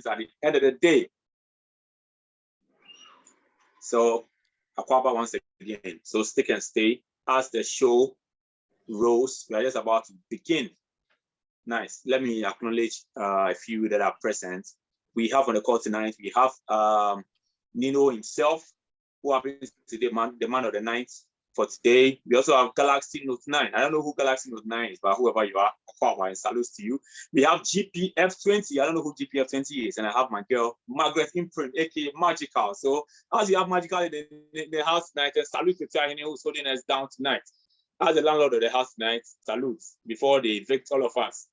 at the end of the day. So, Akwaba once again. So stick and stay as the show rolls. We are just about to begin. Nice. Let me acknowledge a few that are present. We have on the call tonight, we have Neeno himself, who happens to be the man of the night for today. We also have Galaxy Note 9. I don't know who Galaxy Note 9 is, but whoever you are, and salutes to you. We have GPF20. I don't know who GPF20 is. And I have my girl, Margaret Imprint, aka Magical. So as you have Magical in the house tonight, and salute to Tahini who's holding us down tonight. As the landlord of the house tonight, salutes before they evict all of us.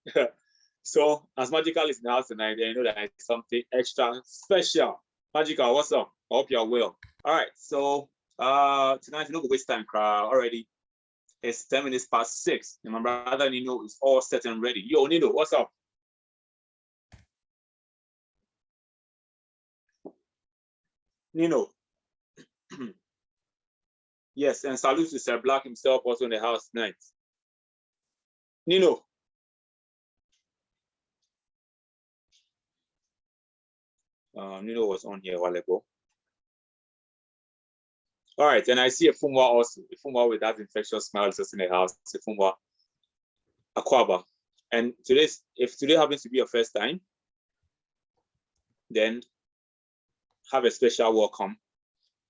So as Magical is in the house tonight, you know that it's something extra special. Magical, what's up? I hope you're well. All right, so tonight, you know, waste time, crowd already. It's 10 minutes past 6, and my brother Neeno is all set and ready. Yo, Neeno, what's up? Neeno. Yes, and salute to Sir Black himself also in the house tonight. Neeno. Neeno was on here a while ago. All right, and I see a Fumwa also. A Fumwa with that infectious smile just in the house. A Fumwa Akwaba. And if today happens to be your first time, then have a special welcome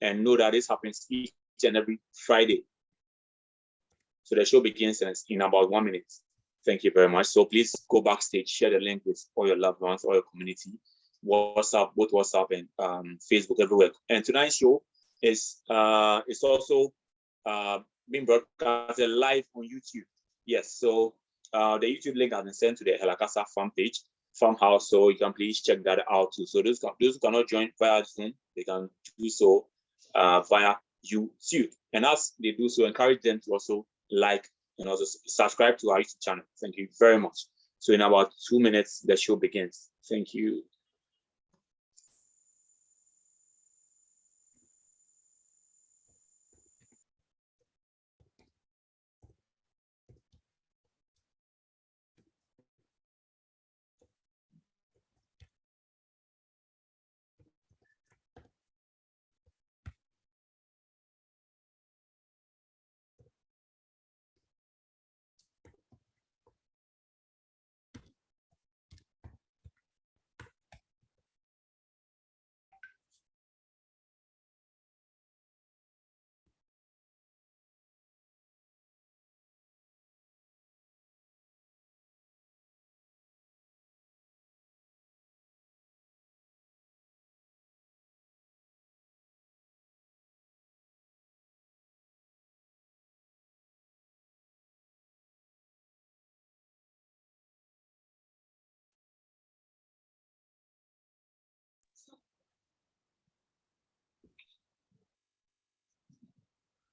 and know that this happens each and every Friday. So the show begins in about 1 minute. Thank you very much. So please go backstage, share the link with all your loved ones, all your community, WhatsApp, both WhatsApp and Facebook, everywhere. And tonight's show is also being broadcasted live on YouTube. Yes, so the YouTube link has been sent to the Helakasa farmhouse, so you can please check that out too. So those who cannot join via Zoom, they can do so via YouTube. And as they do so, encourage them to also like and also subscribe to our YouTube channel. Thank you very much. So in about 2 minutes, the show begins. Thank you.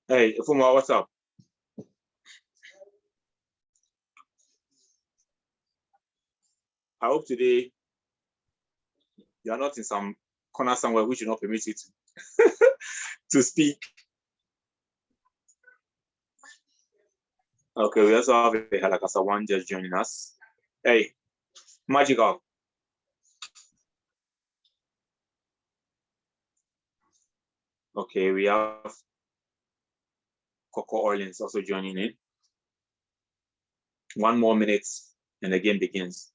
Hey, Fuma, what's up? I hope today you are not in some corner somewhere which will not permit you to speak. Okay, we also have a Halakasa one just joining us. Hey, Magical. Okay, we have Coco Orleans also joining in. 1 more minute and the game begins.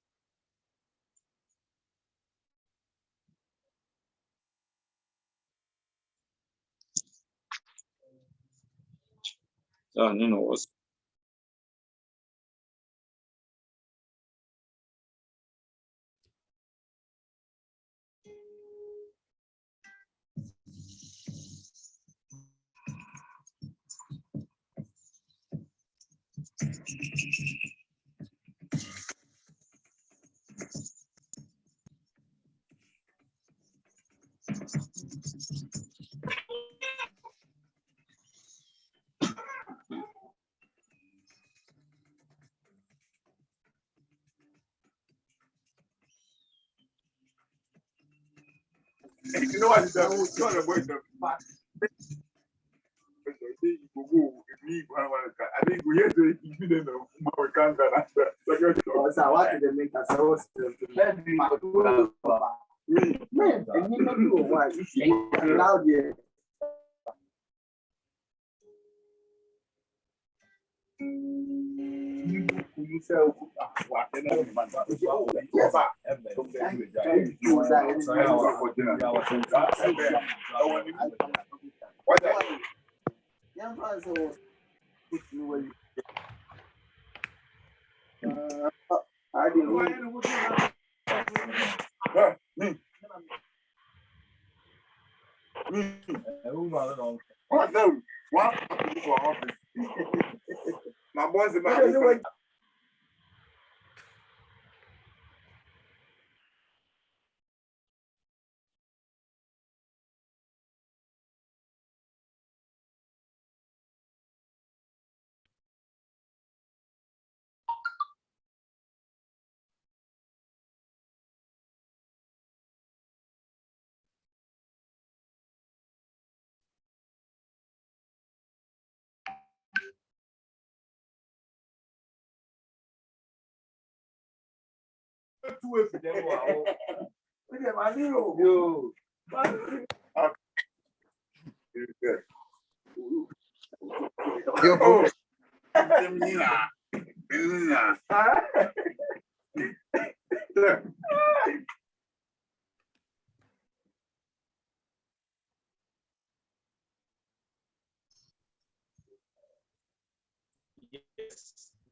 Neeno was. You know what? I think we have to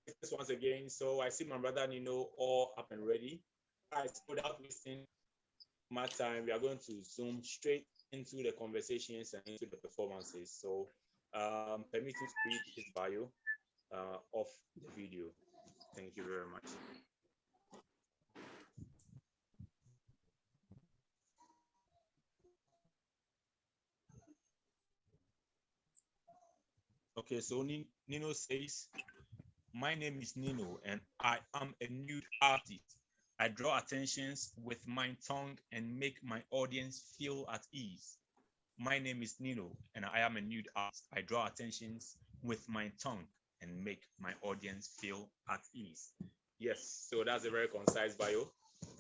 Yes, once again. So I see my brother Neeno all up and ready. Guys, without wasting my time, we are going to zoom straight into the conversations and into the performances. So permit me to read his bio of the video. Thank you very much. Okay, so Neeno says, my name is Neeno and I am a nude artist. I draw attentions with my tongue and make my audience feel at ease. My name is Neeno and I am a nude artist. I draw attentions with my tongue and make my audience feel at ease. Yes, so that's a very concise bio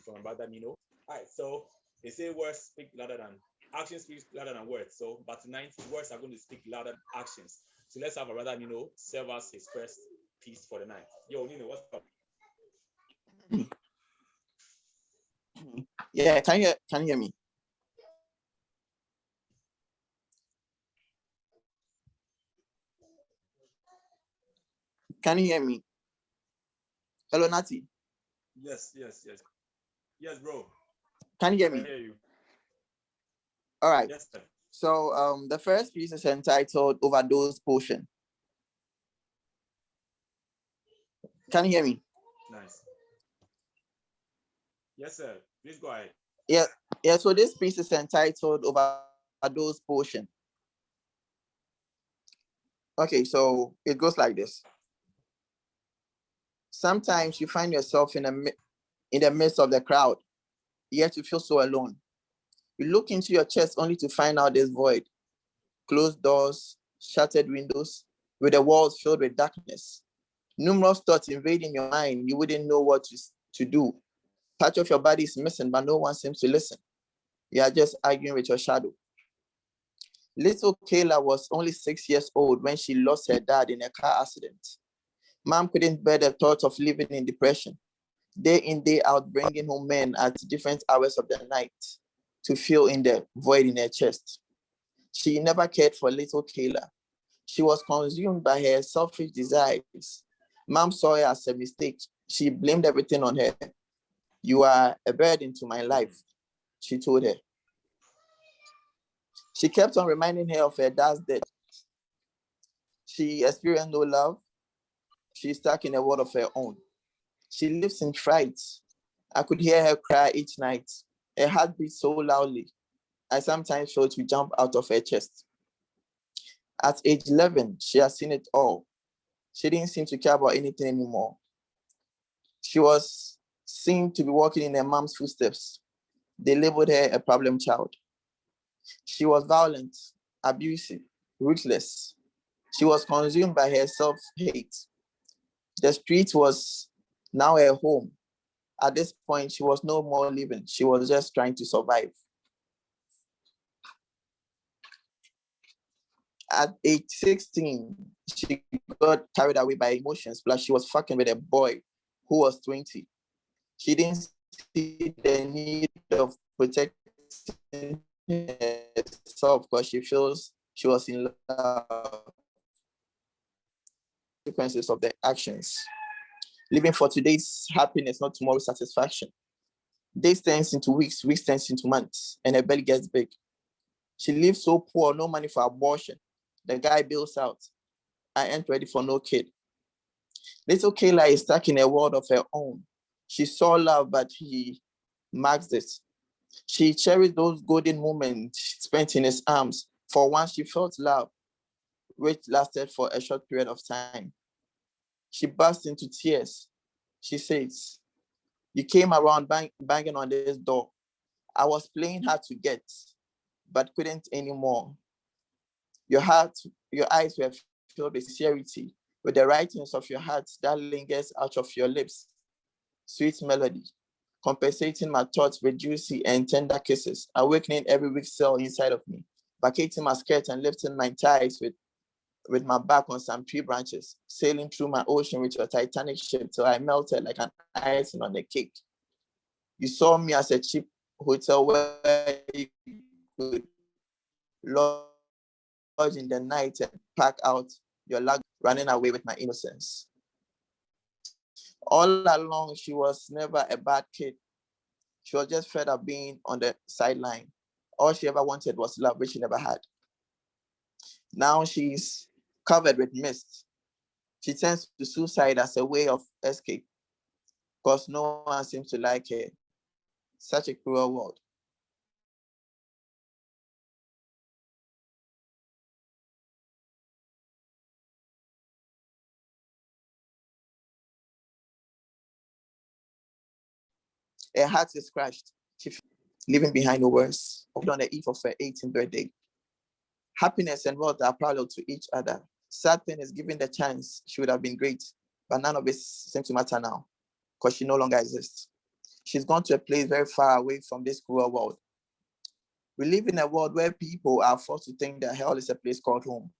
from my brother Neeno. All right, so they say words speak louder than actions speak louder than words. So, but tonight words are going to speak louder than actions. So let's have our brother Neeno serve us his first piece for the night. Yo, Neeno, what's up? Yeah, can you hear me? Can you hear me? Hello, Nati. Yes, bro. Can you hear I me? hear you. All right. Yes, sir. So the first piece is entitled Overdose Potion. Can you hear me? Nice. Yes, sir. Please go ahead. Yeah. So this piece is entitled Overdose Potion. Okay, so it goes like this. Sometimes you find yourself in the midst of the crowd, yet you feel so alone. You look into your chest only to find out there's void, closed doors, shattered windows, with the walls filled with darkness. Numerous thoughts invading your mind, you wouldn't know what to do. Part of your body is missing, but no one seems to listen. You are just arguing with your shadow. Little Kayla was only 6 years old when she lost her dad in a car accident. Mom couldn't bear the thought of living in depression, day in, day out, bringing home men at different hours of the night to fill in the void in her chest. She never cared for little Kayla. She was consumed by her selfish desires. Mom saw her as a mistake. She blamed everything on her. You are a burden to my life, she told her. She kept on reminding her of her dad's death. She experienced no love. She's stuck in a world of her own. She lives in fright. I could hear her cry each night. Her heart beat so loudly, I sometimes felt to jump out of her chest. At age 11, she has seen it all. She didn't seem to care about anything anymore. She was seen to be walking in her mom's footsteps. They labeled her a problem child. She was violent, abusive, ruthless. She was consumed by her self-hate. The street was now her home. At this point, she was no more living. She was just trying to survive. At age 16, she got carried away by emotions, plus she was fucking with a boy who was 20. She didn't see the need of protecting herself because she feels she was in love. Consequences of their actions. Living for today's happiness, not tomorrow's satisfaction. Days turns into weeks, weeks turns into months, and her belly gets big. She lives so poor, no money for abortion. The guy bills out. I ain't ready for no kid. Little Kayla is stuck in a world of her own. She saw love, but he marks it. She cherished those golden moments spent in his arms. For once, she felt love, which lasted for a short period of time. She burst into tears. She says, "You came around banging on this door. I was playing hard to get, but couldn't anymore. Your heart, your eyes were filled with sincerity, with the writings of your heart that lingers out of your lips. Sweet melody, compensating my thoughts with juicy and tender kisses, awakening every weak cell inside of me, vacating my skirt and lifting my thighs with my back on some tree branches, sailing through my ocean with your Titanic ship till I melted like an icing on the cake. You saw me as a cheap hotel where you could lodge in the night and pack out your luggage, running away with my innocence. All along, she was never a bad kid. She was just fed up being on the sideline. All she ever wanted was love, which she never had. Now she's covered with mist. She turns to suicide as a way of escape because no one seems to like her. Such a cruel world. Her heart is crushed. She's leaving behind no words. On the eve of her 18th birthday. Happiness and wealth are parallel to each other. Sad thing is, given the chance, she would have been great, but none of it seems to matter now because she no longer exists. She's gone to a place very far away from this cruel world. We live in a world where people are forced to think that hell is a place called home.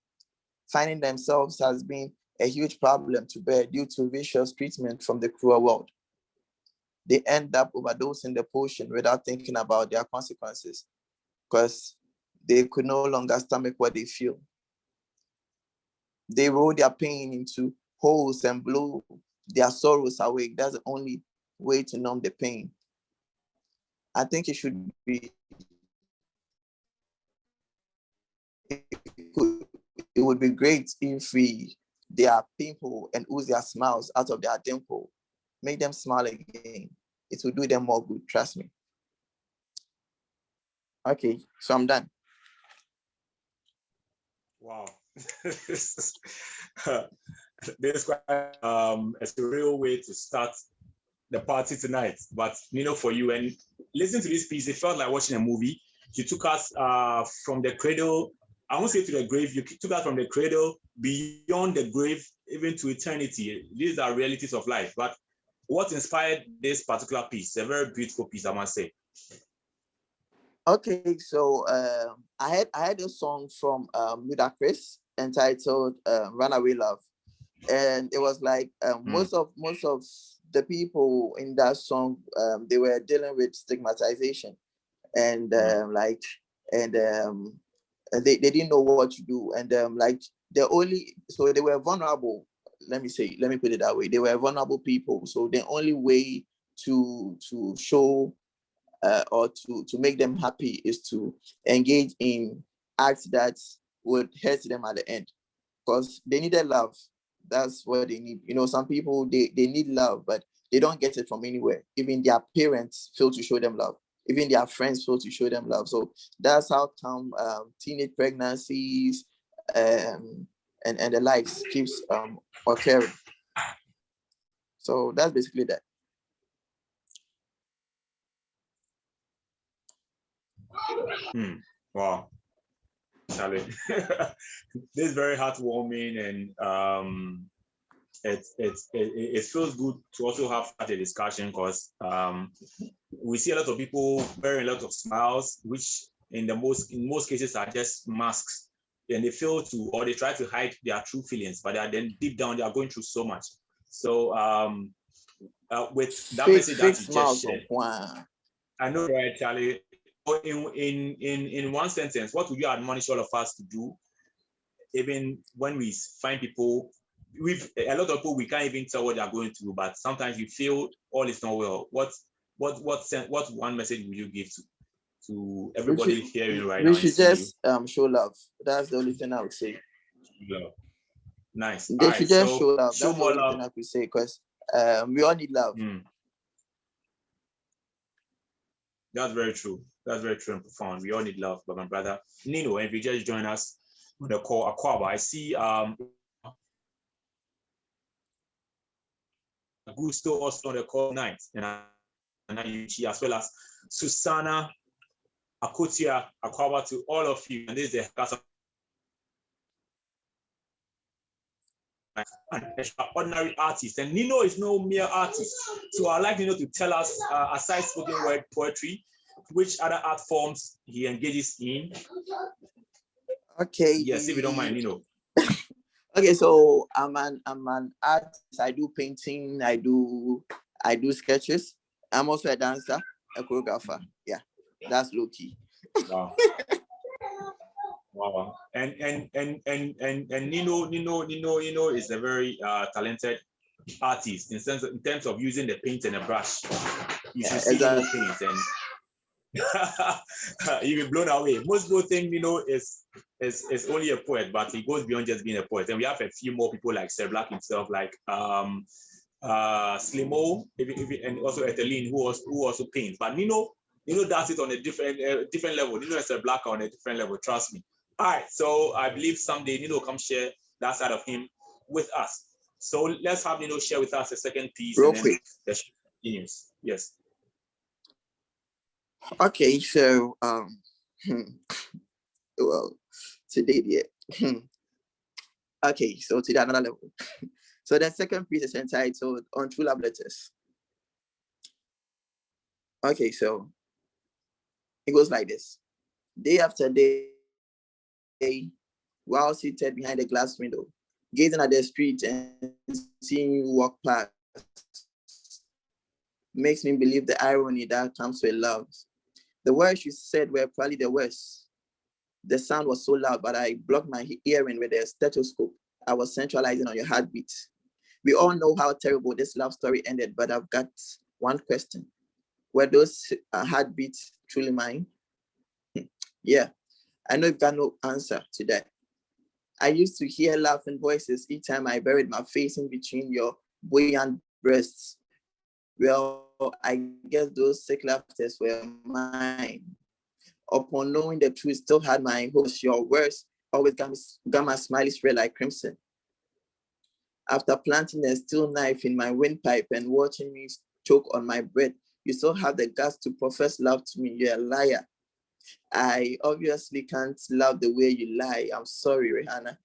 Finding themselves has been a huge problem to bear due to vicious treatment from the cruel world. They end up overdosing the potion without thinking about their consequences because they could no longer stomach what they feel. They roll their pain into holes and blow their sorrows away. That's the only way to numb the pain. I think it would be great if they are pimple and ooze their smiles out of their dimple. Make them smile again. It will do them more good, trust me. Okay, so I'm done. Wow. This is quite a real way to start the party tonight. But Neeno, for you, and listening to this piece, it felt like watching a movie. You took us from the cradle, I won't say to the grave, you took us from the cradle beyond the grave, even to eternity. These are realities of life. But what inspired this particular piece? A very beautiful piece, I must say. Okay, so I had a song from Ludacris entitled "Runaway Love," and it was like most of the people in that song they were dealing with stigmatization and they didn't know what to do, and so they were vulnerable. Let me put it that way. They were vulnerable people, so the only way to show or to make them happy is to engage in acts that would hurt them at the end because they needed love. That's what they need. You know, some people they need love, but they don't get it from anywhere. Even their parents fail to show them love. Even their friends fail to show them love. So that's how come teenage pregnancies and the likes keeps occurring. So that's basically that. Wow. Charlie. This is very heartwarming, and it feels good to also have such a discussion because we see a lot of people wearing a lot of smiles, which in most cases are just masks. and they fail to, or they try to hide their true feelings, but then deep down they are going through so much. So with that message that you just shared, I know, right, Charlie? In one sentence, what would you admonish all of us to do? Even when we find people, with a lot of people, we can't even tell what they're going through, but sometimes you feel all is not well. What one message will you give to everybody hearing right now? We should just show love. That's the only thing I would say. Love. Nice. They should just show love. Show That's more the only love. thing I could say, because we all need love. That's very true. That's very true and profound. We all need love, but my brother Neeno, if you just join us on the call, Akwaba, I see Gusto also on the call night, and Ayuchi, as well as Susanna, Akutia, Akwaba, to all of you. And this is the class an extraordinary artist, and Neeno is no mere artist. So I'd like Neeno to tell us, aside spoken word poetry, which other art forms he engages in. Okay. Yes, if you don't mind, Neeno. Okay, so I'm an artist. I do painting. I do sketches. I'm also a dancer, a choreographer. Yeah, that's low key. Wow. Wow. And Neeno is a very talented artist in terms of using the paint and the brush. You should see Neeno paint, and you'll be blown away. Most people think Neeno is only a poet, but he goes beyond just being a poet. And we have a few more people like Sir Black himself, like Slimo, and also Eteline, who also paints. But Neeno does it on a different level. Neeno is a Black on a different level. Trust me. All right, so I believe someday Neeno will come share that side of him with us. So let's have Neeno share with us a second piece. Real quick. The show continues. Yes. Okay, so well, today, yeah. Okay, so today another level. So the second piece is entitled "On True Love Letters." Okay, so it goes like this: day after day, while seated behind a glass window, gazing at the street and seeing you walk past, makes me believe the irony that comes with love. The words you said were probably the worst. The sound was so loud, but I blocked my hearing with a stethoscope. I was centralizing on your heartbeat. We all know how terrible this love story ended, but I've got one question. Were those heartbeats truly mine? Yeah, I know you've got no answer to that. I used to hear laughing voices each time I buried my face in between your buoyant breasts. Well, I guess those sick laughters were mine. Upon knowing the truth, still had my hopes. Your words always got my smiley spread like crimson. After planting a steel knife in my windpipe and watching me choke on my breath, you still have the guts to profess love to me. You're a liar. I obviously can't love the way you lie. I'm sorry, Rihanna.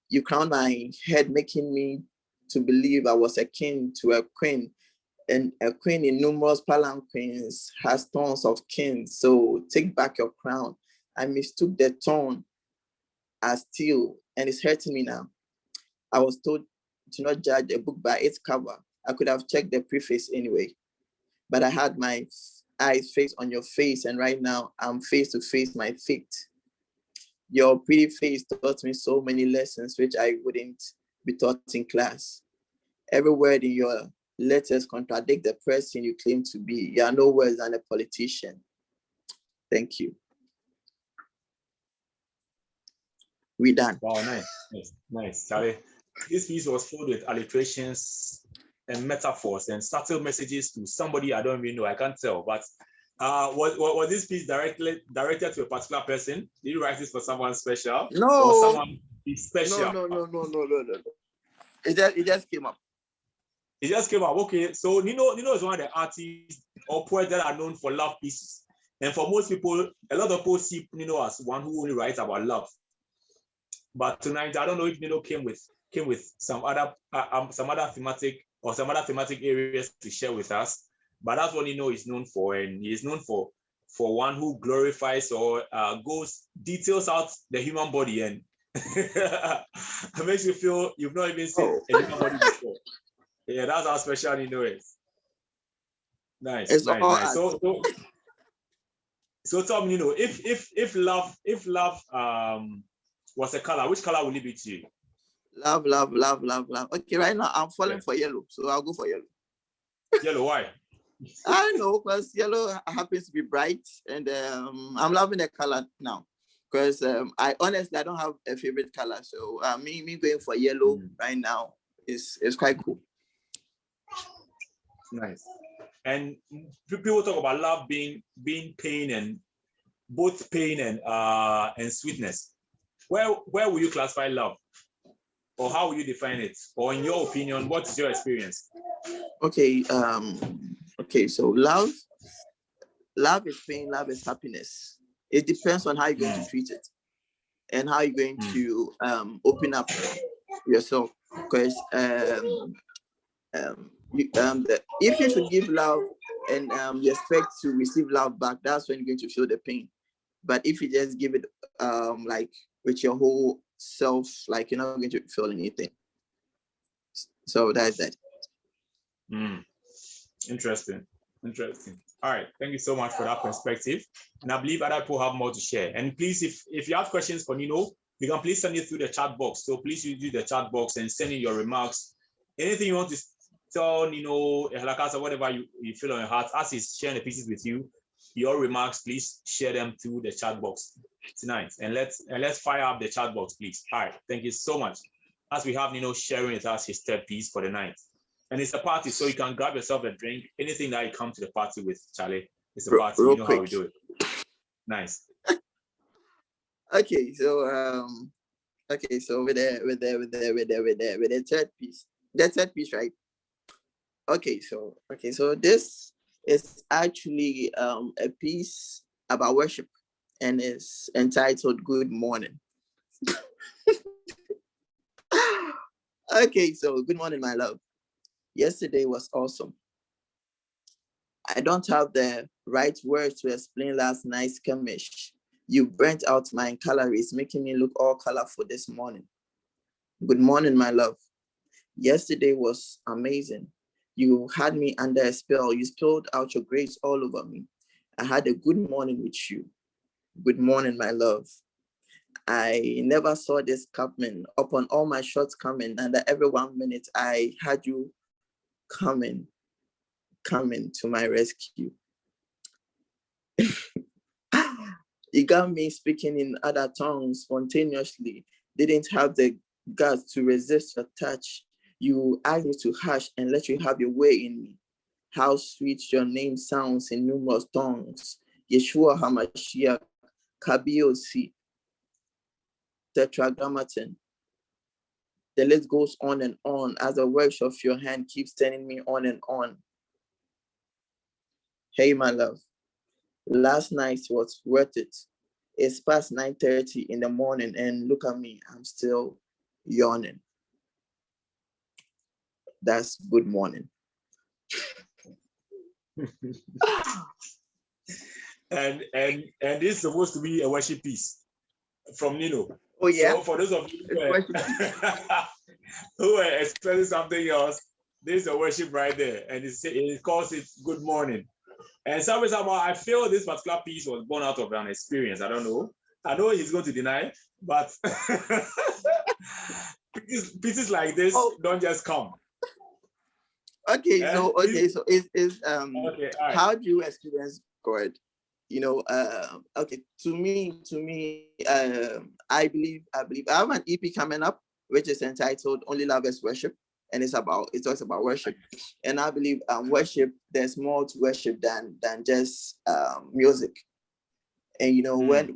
You crowned my head, making me to believe I was akin to a queen, and a queen in numerous palanquins has tons of kin. So take back your crown. I mistook the tone as steel, and it's hurting me now. I was told to not judge a book by its cover. I could have checked the preface anyway, but I had my eyes fixed on your face, and right now I'm face to face my fate. Your pretty face taught me so many lessons which I wouldn't be taught in class. Every word in your letters contradict the person you claim to be. You are no worse than a politician. Thank you. We done. Wow, nice, Charlie. This piece was filled with alliterations and metaphors and subtle messages to somebody I don't even know. I can't tell, but was this piece directed to a particular person? Did you write this for someone special? No. Or someone special? No. It just came up. It just came up. Okay, so Neeno is one of the artists or poets that are known for love pieces. And for most people, a lot of people see Neeno as one who only writes about love. But tonight, I don't know if Neeno came with some other thematic areas to share with us. But that's what Neeno is known for, and he is known for for one who glorifies or details out the human body and it makes you feel you've not even seen a human body before. Yeah, that's how special Neeno is. Nice, It's nice, all nice. So tell me, if love was a color, which color will it be to you? Love, love, love, love, love. Okay, right now I'm falling for yellow, so I'll go for yellow. Yellow, why? I don't know, because yellow happens to be bright, and I'm loving the color now. Because I honestly don't have a favorite color, so me going for yellow right now is quite cool. Nice. And people talk about love being pain and both pain and sweetness. Where will you classify love, or how will you define it, or in your opinion, what is your experience? Okay. So love is pain. Love is happiness. It depends on how you're going to treat it and how you're going to open up yourself. Because if you should give love and you expect to receive love back, that's when you're going to feel the pain. But if you just give it like with your whole self, like you're not going to feel anything. So that's that. Interesting. All right, thank you so much for that perspective. And I believe other people have more to share. And please, if you have questions for Neeno, you can please send it through the chat box. So please use the chat box and send in your remarks. Anything you want to tell Neeno, Halakasa, whatever you feel on your heart, as he's sharing the pieces with you, your remarks, please share them through the chat box tonight. And let's fire up the chat box, please. All right, thank you so much. As we have Neeno sharing with us his third piece for the night. And it's a party, so you can grab yourself a drink. Anything that you come to the party with, Charlie, it's a party. You know how we do it. Nice. Okay, so with the third piece, right? Okay, so this is actually a piece about worship, and it's entitled "Good Morning." Okay, so good morning, my love. Yesterday was awesome. I don't have the right words to explain last night's skirmish. You burnt out my calories, making me look all colorful this morning. Good morning, my love. Yesterday was amazing. You had me under a spell. You spilled out your grace all over me. I had a good morning with you. Good morning, my love. I never saw this coming. Upon all my shortcomings, and every 1 minute I had you coming to my rescue. You got me speaking in other tongues spontaneously. Didn't have the guts to resist your touch. You asked me to hush and let you have your way in me. How sweet your name sounds in numerous tongues. Yeshua HaMashiach, Kabiosi, Tetragrammaton. The list goes on and on as the works of your hand keeps turning me on and on. Hey, my love. Last night was worth it. It's past 9:30 in the morning and look at me, I'm still yawning. That's good morning. and this is supposed to be a worship piece from Neeno. Oh yeah. So for those of you who are expecting something else, this is a worship right there, and it calls it good morning. And somehow I feel this particular piece was born out of an experience. I don't know. I know he's going to deny, but pieces like this don't just come. Okay, so is okay, right. How do you experience God? You know, okay, to me, I believe I have an EP coming up which is entitled "Only Love Is Worship," and it talks about worship, and I believe worship, there's more to worship than just music. And you know, when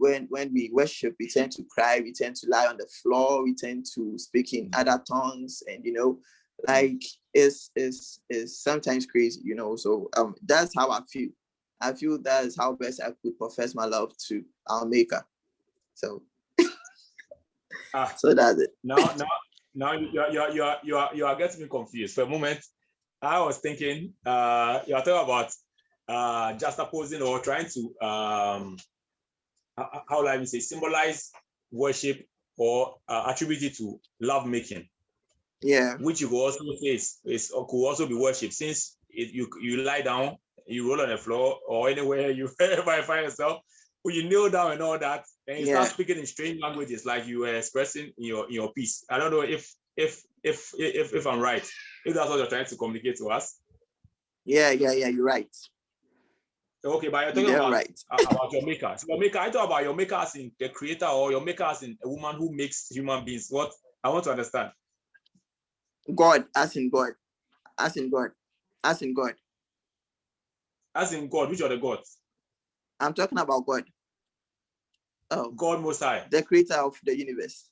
we worship, we tend to cry, we tend to lie on the floor, we tend to speak in other tongues, and you know, like it's sometimes crazy, you know. So that's how I feel. I feel that is how best I could profess my love to our Maker. So, so that's it. Now you are getting me confused. For a moment, I was thinking you are talking about juxtaposing or trying to how do I say symbolize worship or attribute it to love making. Yeah. Which you could also say is could also be worship, since you lie down, you roll on the floor or anywhere you ever find yourself, when you kneel down and all that, and you start speaking in strange languages like you were expressing in your piece. I don't know if I'm right, if that's what you're trying to communicate to us. Yeah, you're right. Okay, but you're talking about your maker. So your maker, I talk about your maker as in the creator, or your maker as in a woman who makes human beings. What I want to understand. God, as in God. As in God. As in God. As in God, which are the gods? I'm talking about God. Oh, God Most High. The creator of the universe.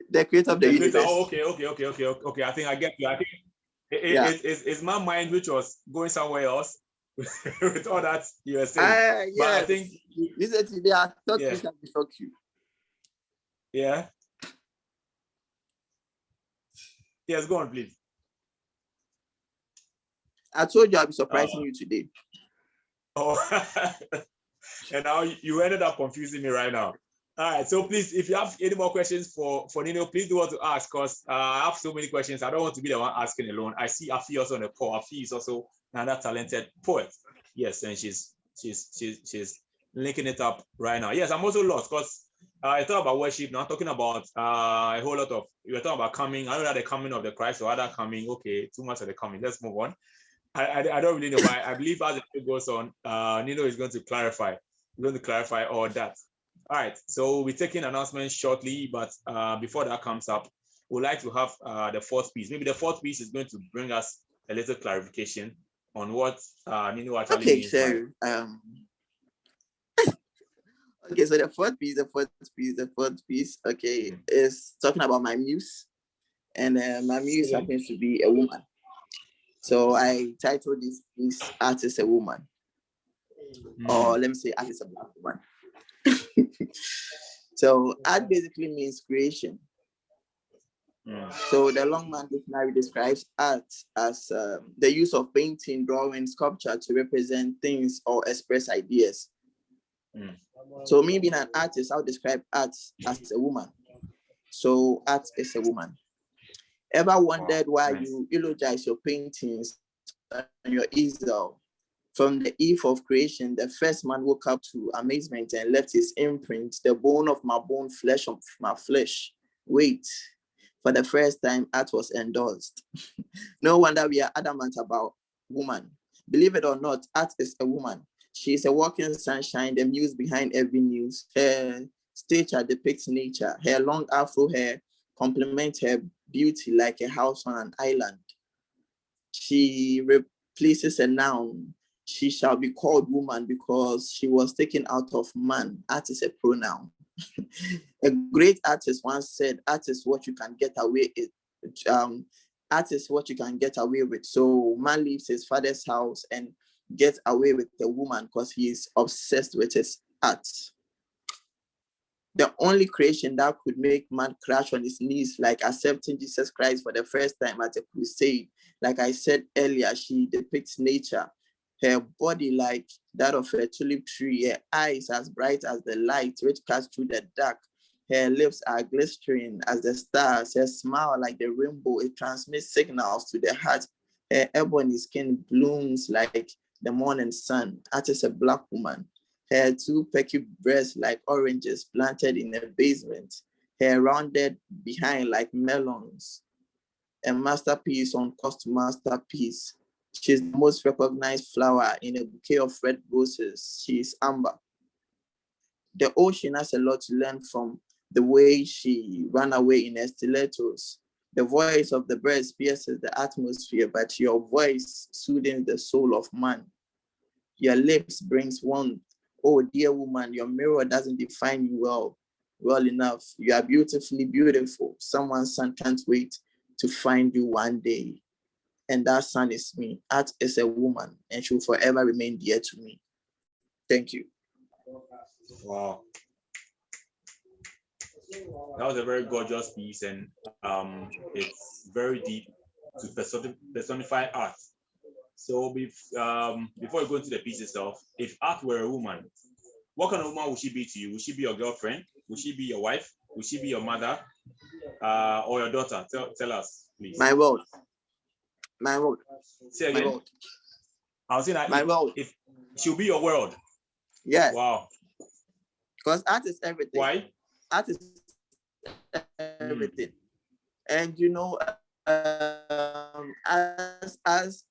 The creator of the universe. Oh, okay. I think I get you. I think it's my mind which was going somewhere else with all that you were saying. Yes. But I think you said today I thought you should shock you. Yeah. Yes, go on, please. I told you I'll be surprising you today. Oh, and now you ended up confusing me right now. All right, so please, if you have any more questions for Neeno, please do want to ask, because I have so many questions. I don't want to be the one asking alone. I see Afi also on the call. Afi is also another talented poet. Yes, and she's linking it up right now. Yes, I'm also lost because I talk about worship. Now I'm talking about a whole lot of, you were talking about coming. I know that the coming of the Christ or other coming. Okay, too much of the coming. Let's move on. I don't really know, but I believe as it goes on, Neeno is going to clarify. We're going to clarify all that. All right, so we'll be taking announcements shortly, but before that comes up, we'd like to have the fourth piece. Maybe the fourth piece is going to bring us a little clarification on what Neeno actually means. So, okay, so the fourth piece, okay, is talking about my muse. And my muse happens to be a woman. So I titled this piece Art is a Woman. Or let me say Art is a Black woman. So art basically means creation. So the Longman Dictionary describes art as the use of painting, drawing, sculpture to represent things or express ideas. So me being an artist, I'll describe art as a woman. So art is a woman. Ever wondered why you eulogize your paintings on your easel? From the eve of creation, the first man woke up to amazement and left his imprint, the bone of my bone, flesh of my flesh. Wait, for the first time, art was endorsed. No wonder we are adamant about woman. Believe it or not, art is a woman. She is a walking sunshine, the muse behind every news. Her stature depicts nature. Her long afro hair complements her beauty like a house on an island. She replaces a noun. She shall be called woman because she was taken out of man. Art is a pronoun. A great artist once said, art is what you can get away with. Art is what you can get away with. So man leaves his father's house and gets away with the woman because he is obsessed with his art. The only creation that could make man crash on his knees, like accepting Jesus Christ for the first time at a crusade. Like I said earlier, she depicts nature. Her body like that of a tulip tree, her eyes as bright as the light which cuts through the dark. Her lips are glistering as the stars, her smile like the rainbow, it transmits signals to the heart. Her ebony skin blooms like the morning sun. That is a Black woman. Her two pecky breasts like oranges planted in a basement. Her rounded behind like melons. A masterpiece on cost masterpiece. She's the most recognized flower in a bouquet of red roses. She is amber. The ocean has a lot to learn from the way she ran away in her stilettos. The voice of the birds pierces the atmosphere, but your voice soothes the soul of man. Your lips brings warmth. Oh, dear woman, your mirror doesn't define you well enough. You are beautifully beautiful. Someone's son can't wait to find you one day. And that son is me. Art is a woman, and she will forever remain dear to me. Thank you. Wow. That was a very gorgeous piece, and it's very deep to personify art. So before we go into the piece itself, if art were a woman, what kind of woman would she be to you? Would she be your girlfriend? Would she be your wife? Would she be your mother? Or your daughter? Tell us, please. My world. My world. Say again. My world. I was saying that my world. If she'll be your world. Yes. Wow. Because art is everything. Why? Art is everything. And you know, as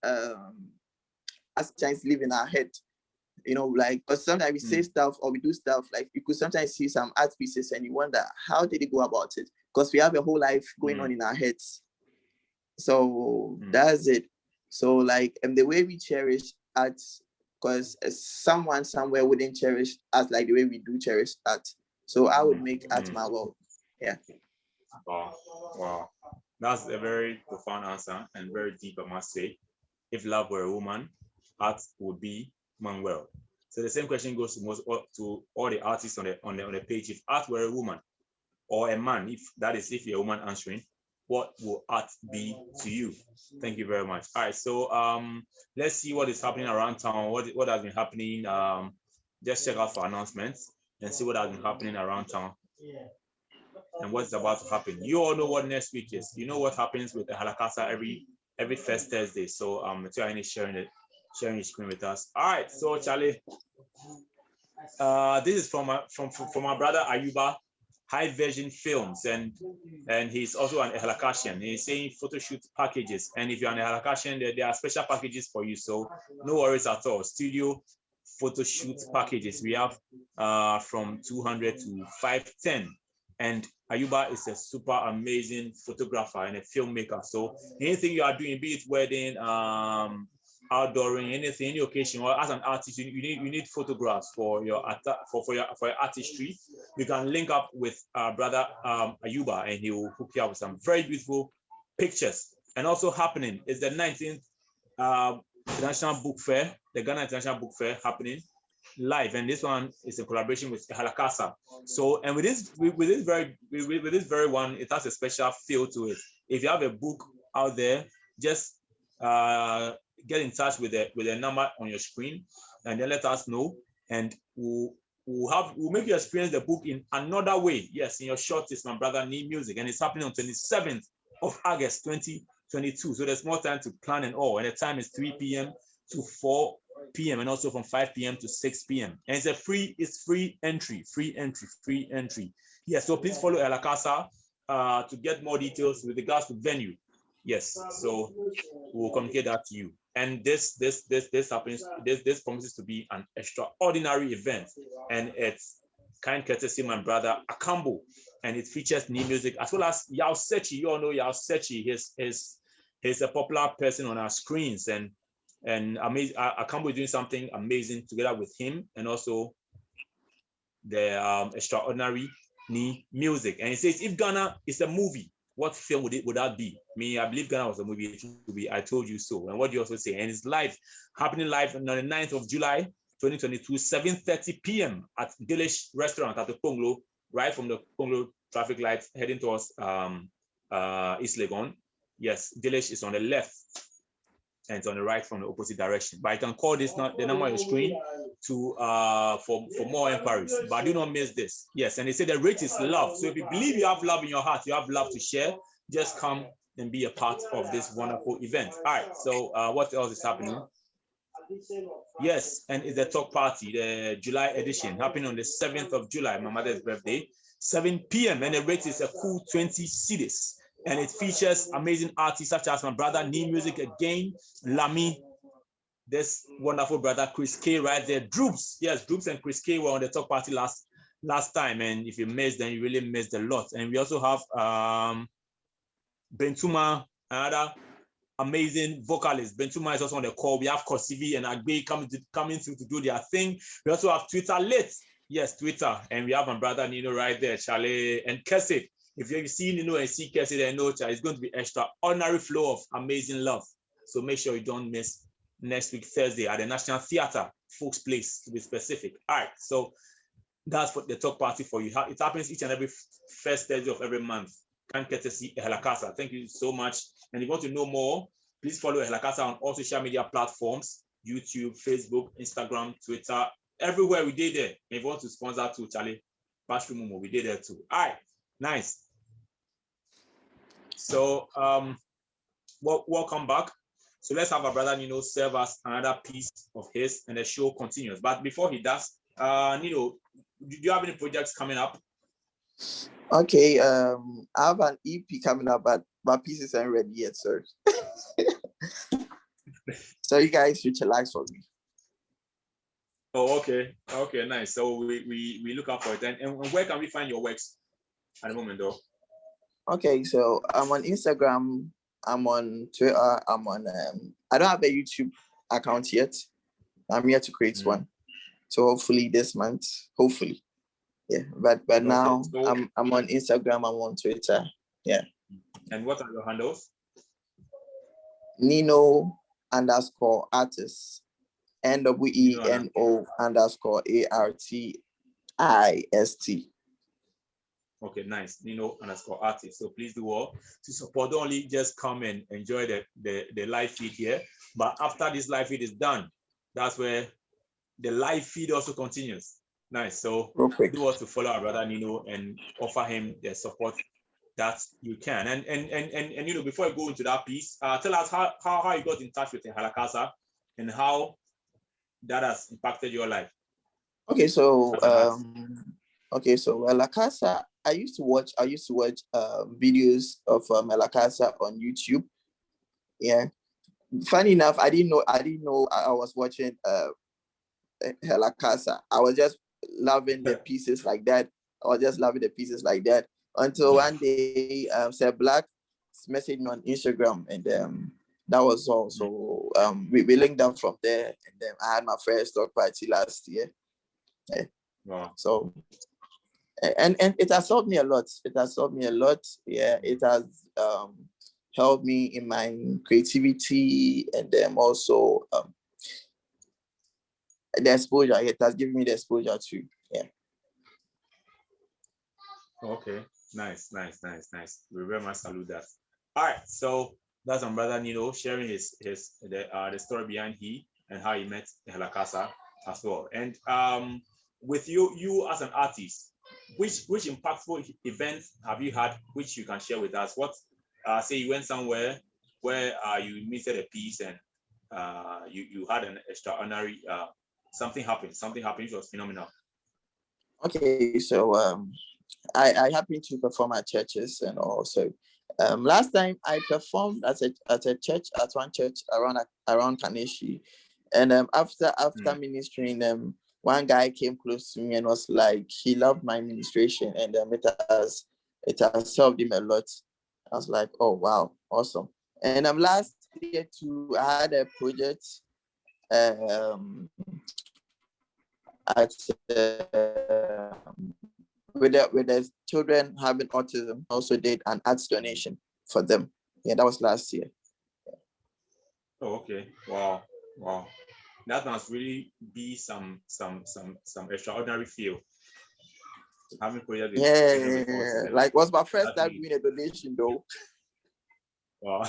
giants live in our head, you know, like, but sometimes we say stuff or we do stuff, like you could sometimes see some art pieces and you wonder, how did they go about it? Because we have a whole life going on in our heads. So that's it. So like, and the way we cherish art, because someone somewhere wouldn't cherish art like the way we do cherish art. So I would make art my world. Yeah. Wow. That's a very profound answer and very deep, I must say. If love were a woman, art would be my world. So the same question goes to all the artists on the page. If art were a woman or a man, if you're a woman answering, what will art be to you? Thank you very much. All right, so let's see what is happening around town. What has been happening? Just check out for announcements and see what has been happening around town and what's about to happen. You all know what next week is. You know what happens with the Halakasa every first Thursday. So Matuaini is sharing your screen with us. All right, so Charlie, this is from my brother Ayuba, High Version Films, and he's also an Halakashian. He's saying photo shoot packages, and if you're an Halakashian, there are special packages for you. So no worries at all. Studio photo shoot packages we have from 200 to 510. And Ayuba is a super amazing photographer and a filmmaker. So anything you are doing, be it wedding, outdooring, anything, any occasion, or as an artist, you need photographs for your artistry. You can link up with brother Ayuba, and he will hook you up with some very beautiful pictures. And also happening is the 19th International Book Fair, the Ghana International Book Fair happening live, and this one is in collaboration with Halakasa. So, and with this very one, it has a special feel to it. If you have a book out there, just get in touch with the number on your screen, and then let us know, and we'll make you experience the book in another way. Yes, in your short is my brother Neeno Music, and it's happening on 27th of August 2022. So there's more time to plan and all, and the time is 3 p.m. to 4 p.m. and also from 5 p.m. to 6 p.m. And it's free entry. Yes, so please follow Halakasa to get more details with regards to venue. Yes, so we'll communicate that to you. And this happens. This promises to be an extraordinary event, and it's kind courtesy my brother Akambo, and it features Neeno Music as well as Yao Sechi. You all know Yao Sechi. He's a popular person on our screens, and amazing. Akambo is doing something amazing together with him, and also the extraordinary Neeno Music. And he says, if Ghana is a movie, what film would that be? I believe Ghana was a movie. It would be I Told You So. And what do you also say? And it's happening live on the 9th of July, 2022, 7:30 p.m. at Delish Restaurant at the Ponglo, right from the Ponglo traffic lights heading towards East Legon. Yes, Delish is on the left, and it's on the right from the opposite direction. But you can call the number on your screen to for more inquiries. But do not miss this. Yes, and they say the rate is love. So if you believe you have love in your heart, you have love to share, just come and be a part of this wonderful event. All right, so what else is happening? Yes, and it's the talk party, the July edition, happening on the 7th of July, my mother's birthday, 7 p.m. And the rate is a cool 20 cedis. And it features amazing artists such as my brother Neeno Music again, Lami, this wonderful brother Chris K right there, Droops. Yes, Droops and Chris K were on the talk party last time, and if you missed, then you really missed a lot. And we also have Bentuma, another amazing vocalist. Bentuma is also on the call. We have Kosivi and Agbe coming through to do their thing. We also have Twitter Lit. Yes, Twitter. And we have my brother Neeno right there, Charlie, and Kessit. If you've seen Neeno and see Kessit and know, it's going to be extraordinary flow of amazing love. So make sure you don't miss next week, Thursday, at the National Theatre, Folks Place, to be specific. All right, so that's for the talk party for you. It happens each and every first Thursday of every month. Can courtesy Halakasa. Thank you so much. And if you want to know more, Please follow Helakasa on all social media platforms: YouTube, Facebook, Instagram, Twitter, everywhere. We did there. If you want to sponsor too, Charlie, Mushroom, we did there too. All right, nice. So welcome back. So let's have our brother Neeno serve us another piece of his, and the show continues. But before he does, Neeno, do you have any projects coming up? Okay, I have an EP coming up, but my pieces aren't ready yet, sir. So you guys should relax for me. Oh, okay, nice. So we look out for it. And where can we find your works at the moment, though? Okay, so I'm on Instagram, I'm on Twitter, I'm on. I don't have a YouTube account yet. I'm here to create one. So hopefully this month, hopefully, yeah. But okay, now so I'm on Instagram, I'm on Twitter, yeah. And what are your handles? Neeno _artist, NWENO_ARTIST. Okay, nice. Neeno _artist. So please do all to support. Don't only just come and enjoy the live feed here, but after this live feed is done, that's where the live feed also continues. Nice. So do all to follow our brother Neeno and offer him the support that you can. And you know, before I go into that piece, tell us how you got in touch with Helakasa and how that has impacted your life. Okay, so Helakasa, I used to watch videos of Helakasa on YouTube. Yeah. Funny enough, I didn't know I was watching Helakasa. I was just loving the pieces like that. Until one day, Sir Black messaged me on Instagram, and that was all. So we linked up from there, and then I had my first talk party last year. Yeah. Wow. So and it has helped me a lot. Yeah, it has helped me in my creativity, and then also the exposure. It has given me the exposure too. Yeah. Okay. Nice. We very much salute that. All right. So that's my brother Neeno sharing the story behind he and how he met Helakasa as well. And with you as an artist, which impactful events have you had which you can share with us? What say you went somewhere where you missed a piece and you had an extraordinary something happened which was phenomenal. Okay, so I happen to perform at churches, and also last time I performed at a church, at one church around Kaneshi, and after ministering, one guy came close to me and was like, he loved my ministration, and it has helped him a lot. I was like, oh wow, awesome. And last year too, I had a project at with the children having autism. Also did an arts donation for them. Yeah, that was last year. Oh, okay. Wow. That must really be some extraordinary feel. Having project with yeah. Like, was my first time doing a donation though. Wow.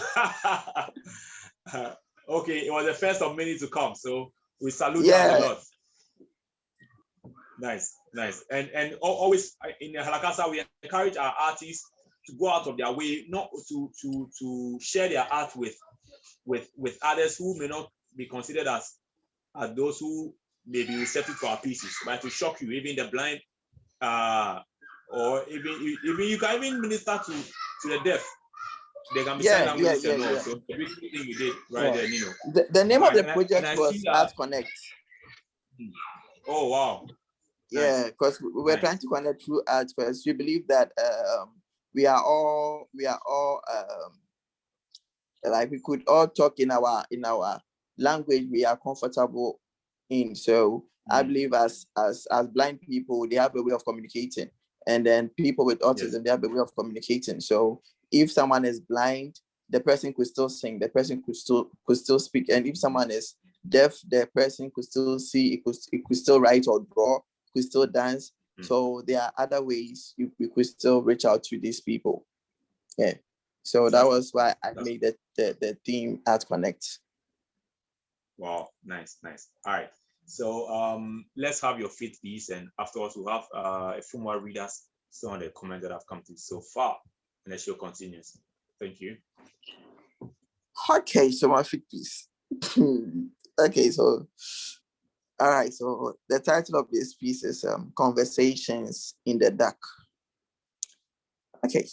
Okay, it was the first of many to come, so we salute that a lot. Nice. And always in Helakasa, we encourage our artists to go out of their way, not to share their art with others who may not be considered as those who may be receptive to our pieces, but to shock you, even the blind, or even you can even minister to the deaf. They can be sign language and all. So the big thing you did right there, Neeno. The name of the project was Art Connect. Oh wow. Yeah, because we were trying to connect through art, because we believe that we are all like, we could all talk in our language we are comfortable in. So I believe as blind people, they have a way of communicating, and then people with autism, they have a way of communicating. So if someone is blind, the person could still sing, the person could still speak, and if someone is deaf, the person could still see, it could still write or draw, could still dance. So there are other ways we could still reach out to these people. Yeah. So that was why I made the theme at Connect. Wow, nice. All right. So let's have your fit piece, and afterwards we'll have a few more readers, some of the comments that have come to so far, and the show continues. Thank you. Okay, so my fit piece. Okay, so all right, so the title of this piece is Conversations in the Dark. Okay.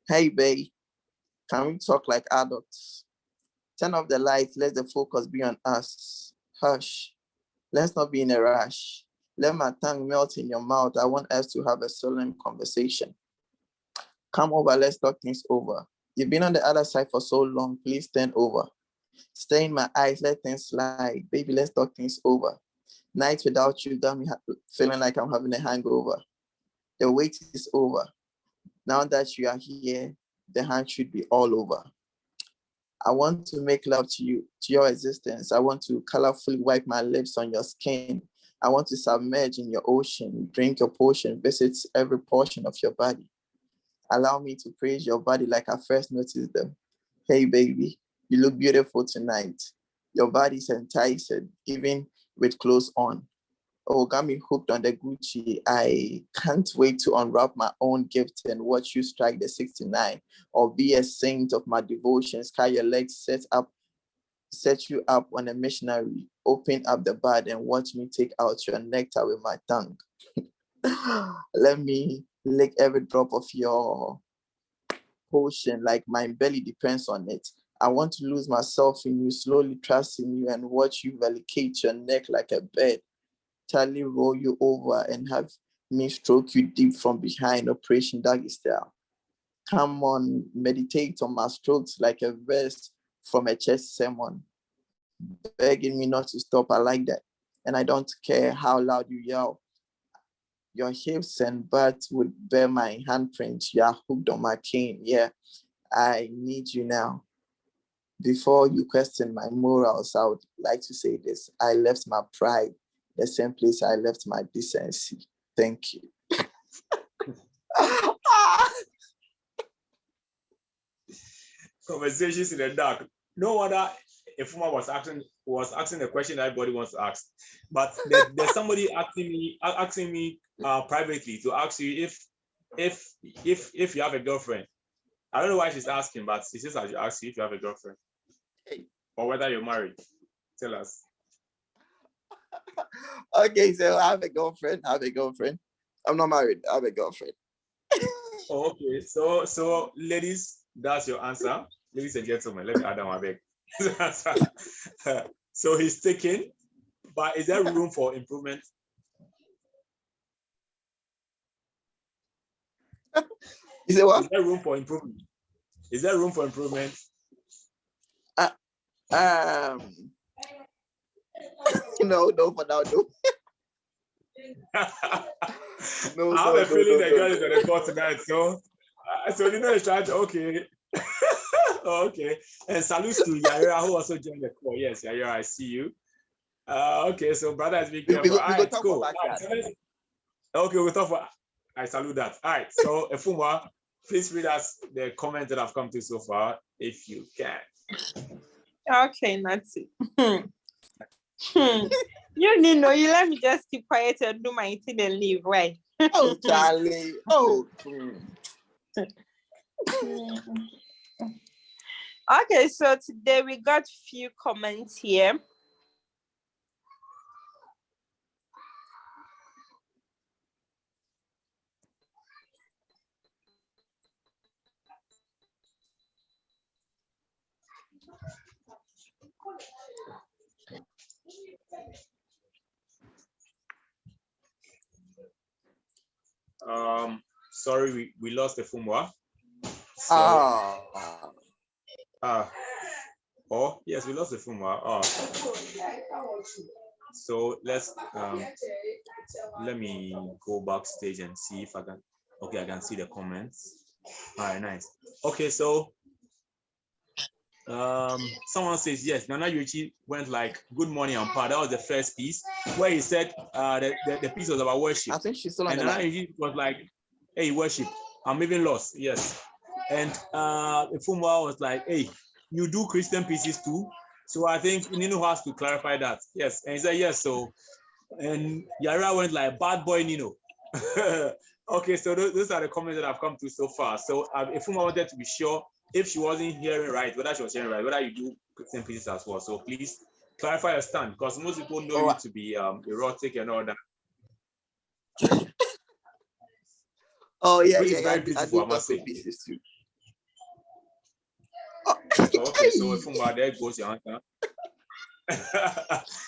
Hey, babe, can we talk like adults? Turn off the lights, let the focus be on us. Hush, let's not be in a rush. Let my tongue melt in your mouth. I want us to have a solemn conversation. Come over, let's talk things over. You've been on the other side for so long, please stand over. Stay in my eyes, let things slide. Baby, let's talk things over. Nights without you got me feeling like I'm having a hangover. The wait is over. Now that you are here, the hand should be all over. I want to make love to you, to your existence. I want to colorfully wipe my lips on your skin. I want to submerge in your ocean, drink your potion, visit every portion of your body. Allow me to praise your body like I first noticed them. Hey, baby, you look beautiful tonight. Your body's enticing, even with clothes on. Oh, got me hooked on the Gucci. I can't wait to unwrap my own gift and watch you strike the 69 or be a saint of my devotions. Carry your legs set you up on a missionary. Open up the bud and watch me take out your nectar with my tongue. Let me lick every drop of your potion like my belly depends on it. I want to lose myself in you, slowly trust in you and watch you validate your neck like a bed. Tally roll you over and have me stroke you deep from behind, Operation Doggy style. Come on, meditate on my strokes like a verse from a church sermon. Begging me not to stop, I like that. And I don't care how loud you yell. Your hips and butt would bear my handprint. You are hooked on my cane. Yeah, I need you now. Before you question my morals, I would like to say this. I left my pride the same place I left my decency. Thank you. Conversations in the dark. No wonder a former was asking the question that everybody wants to ask. But there's somebody asking me privately to ask you if you have a girlfriend. I don't know why she's asking, but she says I should ask you if you have a girlfriend or whether you're married. Tell us. Okay, so I have a girlfriend. I'm not married. I have a girlfriend. Oh, okay. So ladies, that's your answer. Ladies and gentlemen, let me add on my bag. So he's taken, but is there room for improvement? Is there what? Is there room for improvement? Is there room for improvement? No, for now, no. I have a feeling the girl is on the call tonight, so Neeno is trying to, okay. Okay, and salute to Yayira who also joined the call. Yes, Yayira, I see you. Okay, so brother has been careful. All right, cool. Okay, we'll talk for. I salute that. All right, so Efuma, please read us the comments that have come to so far, if you can. Okay, that's it. You Neeno, you let me just keep quiet and do my thing and leave, right? Oh, Charlie. Oh. Okay, so today we got few comments here. Sorry, we lost the Efuma. So, oh yes, we lost the Efuma. So let's let me go backstage and see if I can. Okay, I can see the comments. All right, nice. Okay, so someone says yes. Nana Yuchi went like good morning and that was the first piece where he said the piece was about worship. I think she's still on and the Nana line. Yuchi was like, hey, worship, I'm even lost. Yes. And Ifumwa was like, hey, you do Christian pieces too? So I think Neeno has to clarify that. Yes. And he said, yes. So, and Yara went like, bad boy Neeno. Okay, so those are the comments that I've come to so far. So Ifuma wanted to be sure if she wasn't hearing right, whether she was hearing right, whether you do Christian pieces as well. So please clarify your stand, because most people know you to be erotic and all that. Oh yeah, Which yeah, is yeah. very beautiful, I must say. Pieces too. Okay, so Ifuma, there goes your answer.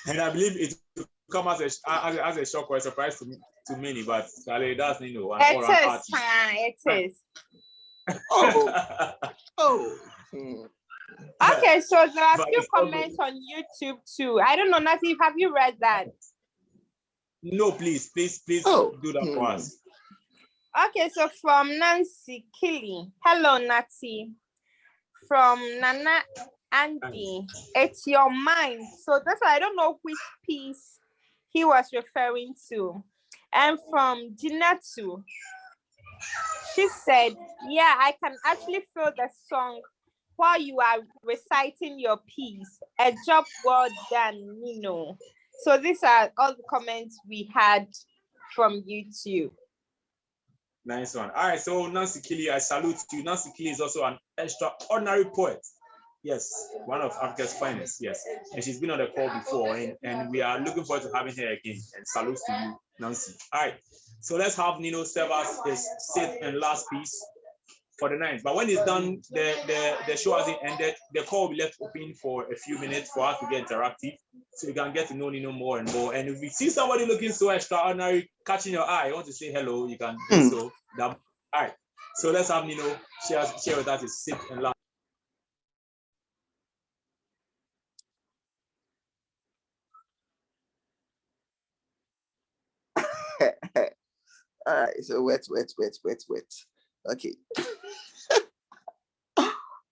And I believe it will come as a shock or a surprise to many, but Charlie, that's Neeno, an all-round artist. It is. Oh. Okay, so there are a few comments on YouTube too. I don't know, Nati, have you read that? No, please do that for us. Okay, so from Nancy Killy. Hello, Nati. From Nana Andy, it's your mind. So that's why I don't know which piece he was referring to. And from Jinatu, she said, yeah, I can actually feel the song while you are reciting your piece. A job well done, Neeno. So these are all the comments we had from YouTube. Nice one. All right, so Nancy Killy, I salute you. Nancy Killy is also an extraordinary poet. Yes, one of Africa's finest. Yes, and she's been on the call before, and we are looking forward to having her again. And salute to you, Nancy. All right, so let's have Neeno serve us his sixth and last piece for the night. But when it's done, the show hasn't ended. The call will be left open for a few minutes for us to get interactive, so you can get to know Neeno more and more. And if you see somebody looking so extraordinary, catching your eye, you want to say hello, you can do so. All right, so let's have Neeno share with us his sixth and last. All right, so wet. Okay.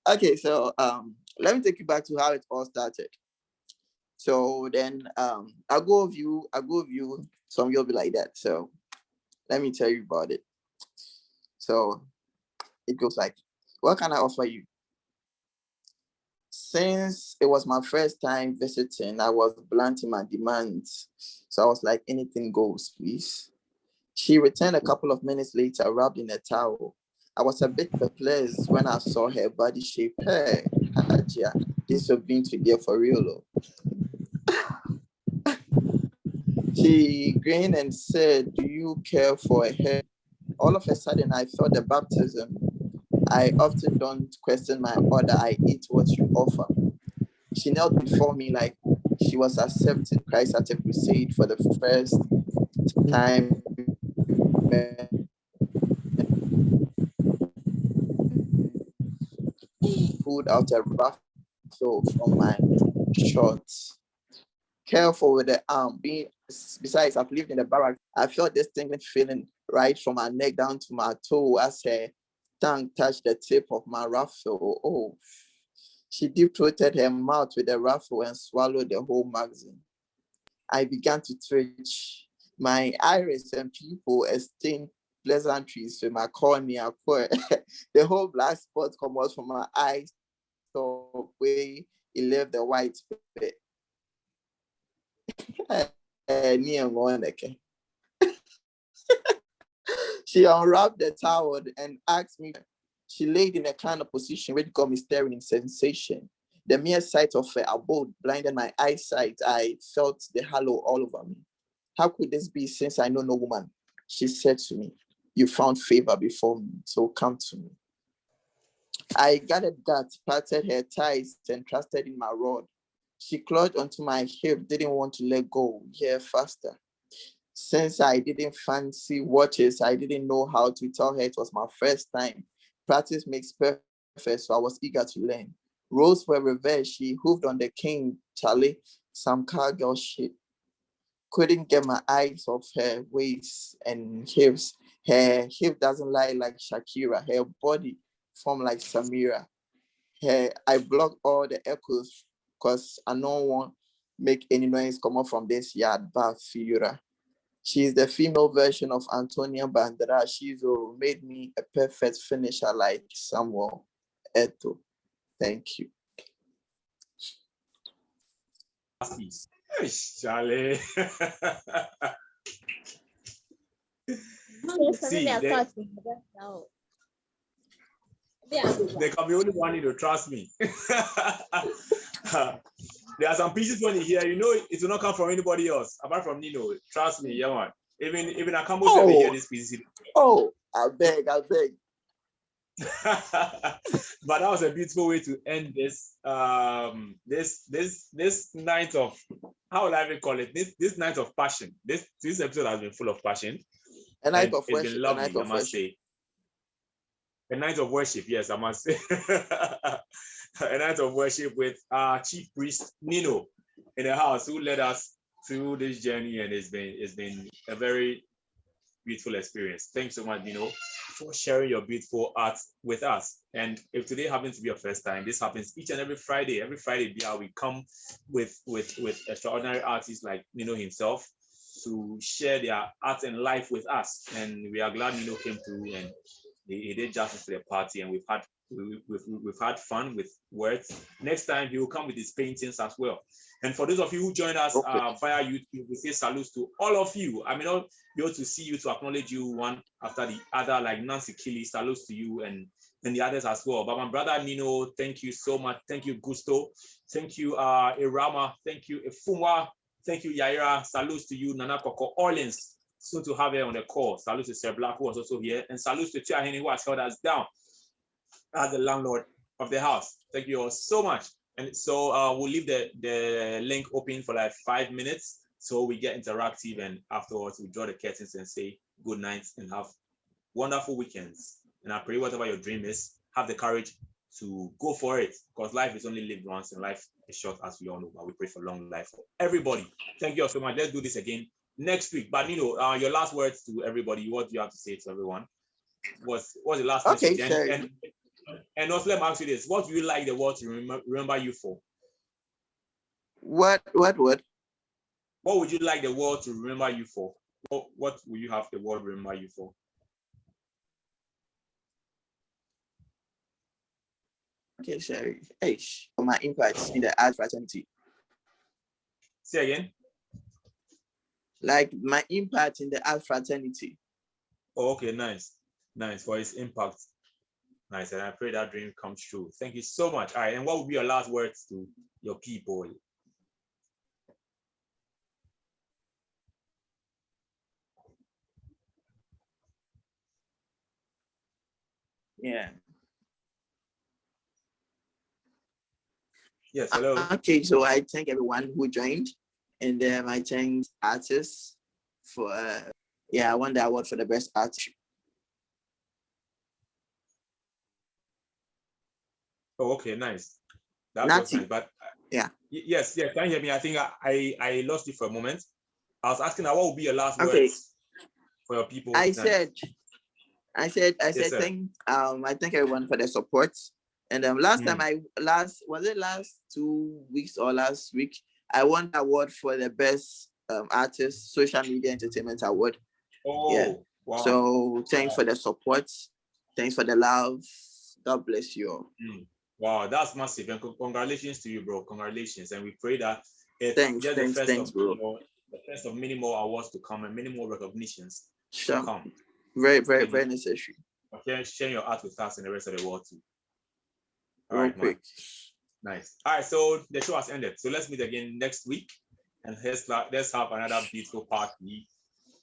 Okay, so let me take you back to how it all started. So then I'll go with you. Some of you'll be like that. So let me tell you about it. So it goes like, what can I offer you? Since it was my first time visiting, I was blunt in my demands. So I was like, anything goes, please. She returned a couple of minutes later, wrapped in a towel. I was a bit perplexed when I saw her body shape. Hey, Hajia, this will be today for real. She grinned and said, do you care for a hair? All of a sudden, I felt the baptism. I often don't question my order. I eat what you offer. She knelt before me like she was accepting Christ at a crusade for the first time. Pulled out a raffle from my shorts. Careful with the arm. Besides, I've lived in the barracks. I felt this tingling feeling right from my neck down to my toe as her tongue touched the tip of my raffle. Oh, she deep-throated her mouth with the raffle and swallowed the whole magazine. I began to twitch. My iris and pupil exchanged pleasantries with my cornea. The whole black spot come out from my eyes, so way it left the white bit. She unwrapped the towel and asked me. She laid in a kind of position which got me staring in sensation. The mere sight of her abode blinded my eyesight. I felt the halo all over me. How could this be since I know no woman? She said to me, you found favor before me, so come to me. I gathered guts, parted her ties, and trusted in my rod. She clutched onto my hip, didn't want to let go. Yeah, faster. Since I didn't fancy watches, I didn't know how to tell her it was my first time. Practice makes perfect, so I was eager to learn. Roles were reversed. She hooved on the king, Charlie, some cowgirl shit. Couldn't get my eyes off her waist and hips. Her hip doesn't lie like Shakira. Her body formed like Samira. I blocked all the echoes because I don't want make any noise come up from this yard bar Fiura. She's the female version of Antonia Bandera. She's made me a perfect finisher like Samuel Eto. Thank you. Charlie. See, there can be only one, trust me. There are some pieces when you hear, it will not come from anybody else apart from Neeno. Trust me, yeah, man. Even I can't never hear this piece. Oh, I beg. But that was a beautiful way to end this this night of, how would I even call it? This night of passion. This episode has been full of passion. A night of it's worship. been lovely, I must say. A night of worship, yes, I must say. A night of worship with our chief priest Neeno in the house, who led us through this journey, and it's been a very beautiful experience. Thanks so much, Neeno, for sharing your beautiful art with us. And if today happens to be your first time, this happens each and every Friday. Every Friday, we come with extraordinary artists like Neeno himself to share their art and life with us. And we are glad Neeno came through and he did justice to the party, and we've had fun with words. Next time he will come with his paintings as well. And for those of you who joined us via YouTube, we say salutes to all of you. I may not be able to see you, to acknowledge you one after the other, like Nancy Killy, salutes to you, and the others as well. But my brother Neeno, thank you so much. Thank you, Gusto. Thank you, Irama. Thank you, Ifumwa. Thank you, Yaira. Salutes to you, Nana Koko Orleans. Soon to have her on the call. Salutes to Sir Black, who was also here. And salutes to Chiahini, who has held us down as the landlord of the house. Thank you all so much. And so we'll leave the link open for like 5 minutes so we get interactive, and afterwards we draw the curtains and say good night and have wonderful weekends. And I pray whatever your dream is, have the courage to go for it, because life is only lived once and life is short, as we all know, but we pray for long life for everybody. Thank you all so much. Let's do this again next week. But Neeno, your last words to everybody, what do you have to say to everyone? What's the last message? And also, let me ask you this: what do you like the world to remember you for? What? What would you like the world to remember you for? What will you have the world remember you for? Okay, Sherry. Hey, for my impact in the art fraternity. Say again. Like my impact in the art fraternity. Oh, okay, nice for his impact. Nice, and I pray that dream comes true. Thank you so much. All right, and what would be your last words to your people? Yeah. Yes, hello. Okay, so I thank everyone who joined, and I thank artists for I won the award for the best artist. Oh, okay, nice. That was nice, but yeah. Yes, can you hear me? I think I lost you for a moment. I was asking what would be your last words for your people? I said yes, thank I thank everyone for their support. And last 2 weeks or last week, I won the award for the best artist social media entertainment award. Oh, yeah. Wow. So thanks for the support. Thanks for the love. God bless you all. Wow, that's massive. And congratulations to you, bro. Congratulations. And we pray that it's thanks, bro. The first of many more awards to come and many more recognitions to come. Very, very, very necessary. Okay, share your art with us and the rest of the world too. All right, quick. Nice. All right, so the show has ended. So let's meet again next week, and let's have another beautiful party